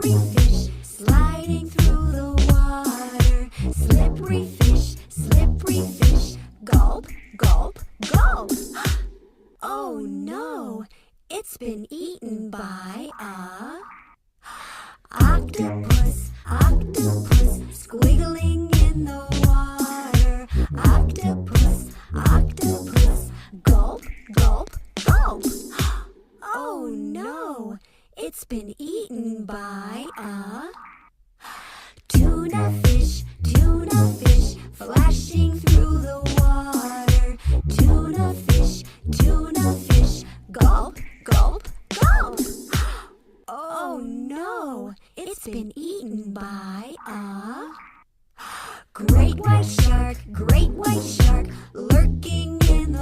slippery fish sliding through the water. Slippery fish, gulp, gulp, gulp. Oh no, it's been eaten by a octopus, octopus, squiggling in the water. Octopus, octopus, gulp, gulp, gulp. Oh no, it's been eaten by a tuna fish, flashing through the water. Tuna fish, gulp, gulp, gulp. Oh no, it's been eaten by a great white shark,